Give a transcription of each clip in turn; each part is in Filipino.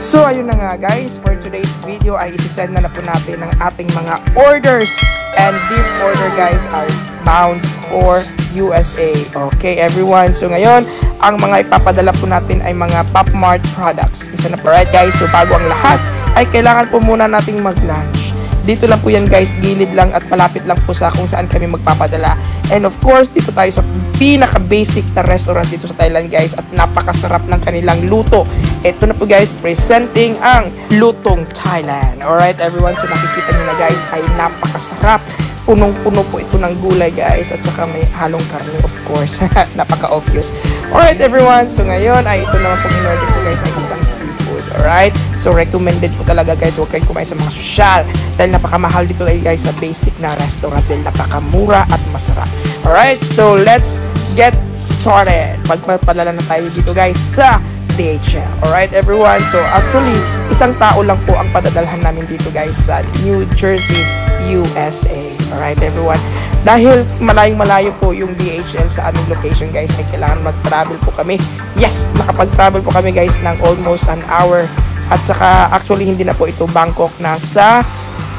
So ayun na nga guys, for today's video ay isisend na po natin ang ating mga orders, and this order guys are bound for USA. Okay everyone, so ngayon ang mga ipapadala po natin ay mga Pop Mart products. Isa na po, right guys, so bago ang lahat ay kailangan po muna nating mag-lunch. Dito lang po yan guys, gilid lang at malapit lang po sa kung saan kami magpapadala. And of course, dito tayo sa pinaka-basic na restaurant dito sa Thailand guys, at napakasarap ng kanilang luto. Ito na po guys, presenting ang Lutong Thailand. Alright everyone, so nakikita nyo na guys ay napakasarap. Punong-puno po ito ng gulay guys, at saka may halong karne of course. Napaka-obvious. Alright everyone, so ngayon ay ito naman po in-order ko guys ay isang seafood. Alright, so recommended po talaga guys, huwag kayong kumain sa mga sosyal dahil napakamahal dito guys sa basic na restaurant dahil napakamura at masarap. Alright, so let's get started. Magpapadala na tayo dito guys sa DHL. Alright everyone, so actually isang tao lang po ang padadalhan namin dito guys sa New Jersey, USA. Alright everyone, dahil malayong-malayo po yung DHL sa aming location guys, ay kailangan mag-travel po kami. Yes, nakapag-travel po kami guys ng almost an hour. At saka actually hindi na po ito Bangkok, nasa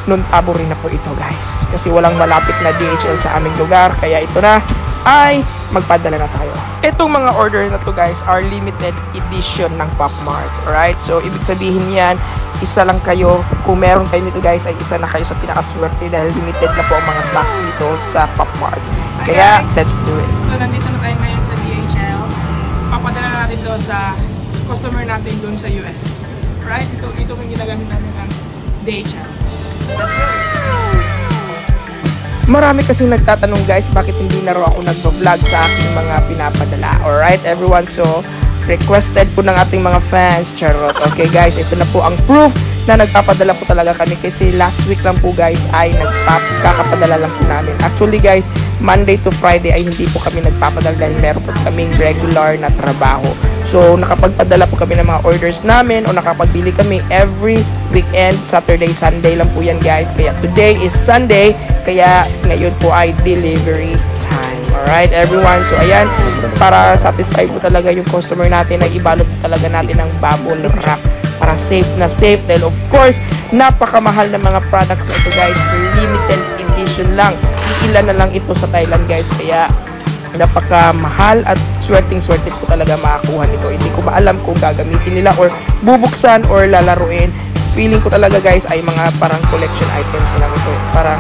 Nonthaburi rin na po ito guys, kasi walang malapit na DHL sa aming lugar. Kaya ito na ay magpadala na tayo. Itong mga order na to guys are limited edition ng Pop Mart. Alright, so ibig sabihin yan, isa lang kayo. Kung meron kayo nito guys, ay isa na kayo sa pinakaswerte dahil limited na po ang mga stocks dito sa Pop Mart. Kaya let's do it. So nandito na tayo ngayon sa DHL. Papadala natin to sa customer natin doon sa US. Right? Ito yung ginagamit namin ng DHL. Let's go! Marami kasing nagtatanong guys, bakit hindi na raw ako nagvo-vlog sa aking mga pinapadala. Alright everyone, so requested po ng ating mga fans, charot. Okay guys, ito na po ang proof na nagpapadala po talaga kami, kasi last week lang po guys ay nagkakapadala lang po namin. Actually guys, Monday to Friday ay hindi po kami nagpapadala dahil meron po kaming regular na trabaho. So nakapagpadala po kami ng mga orders namin, o nakapagbili kami every weekend, Saturday, Sunday lang po yan guys. Kaya today is Sunday, kaya ngayon po ay delivery time. Alright everyone, so ayan, para satisfy po talaga yung customer natin, ay ibalot po talaga natin ng bubble wrap para safe na safe, dahil of course napakamahal na mga products na ito guys, limited edition lang, ilan na lang ito sa Thailand guys, kaya napakamahal at swerteng-swerte po talaga makakuha nito. Hindi ko ba alam kung gagamitin nila or bubuksan or lalaruin. Feeling ko talaga guys ay mga parang collection items na lang ito, parang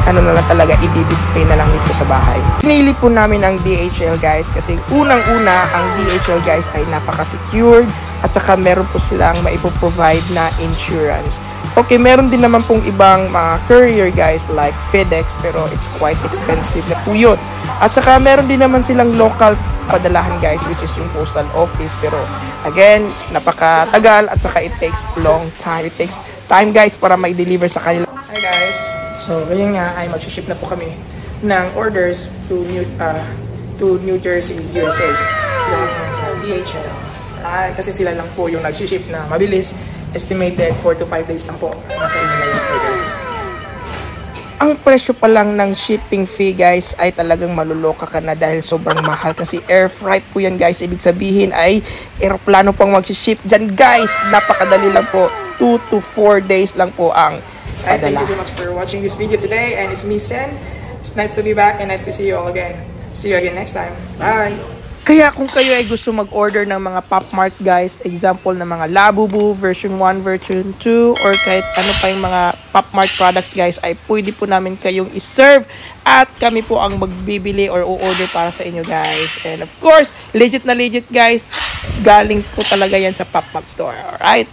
ano na lang talaga, i-display na lang dito sa bahay. Pinili po namin ang DHL guys kasi unang-una ang DHL guys ay napaka-secured, at saka meron po silang maipoprovide na insurance. Okay, meron din naman pong ibang mga courier guys like FedEx, pero it's quite expensive na po yun. At saka meron din naman silang local padalahan guys, which is yung postal office, pero again, napakatagal at saka it takes long time. It takes time guys para ma-deliver sa kanila. Hi guys! So, ngayon nga ay mag-ship na po kami ng orders to New Jersey, USA. Yung sa DHL. Kasi sila lang po yung nag-ship na mabilis. Estimated 4 to 5 days lang po. Nasa inyo na yung order. Ang presyo pa lang ng shipping fee guys ay talagang maluloka ka na dahil sobrang mahal, kasi air freight po yan guys. Ibig sabihin ay aeroplano pang mag-ship dyan guys. Napakadali lang po. 2 to 4 days lang po ang Alright, thank you so much for watching this video today, and it's me, Sen. It's nice to be back and nice to see you all again. See you again next time. Bye! Kaya kung kayo ay gusto mag-order ng mga Pop Mart guys, example ng mga Labubu version 1, version 2, or kahit ano pa yung mga Pop Mart products guys, ay pwede po namin kayong iserve at kami po ang magbibili or o-order para sa inyo guys. And of course, legit na legit guys, galing po talaga yan sa Pop Mart store. Alright?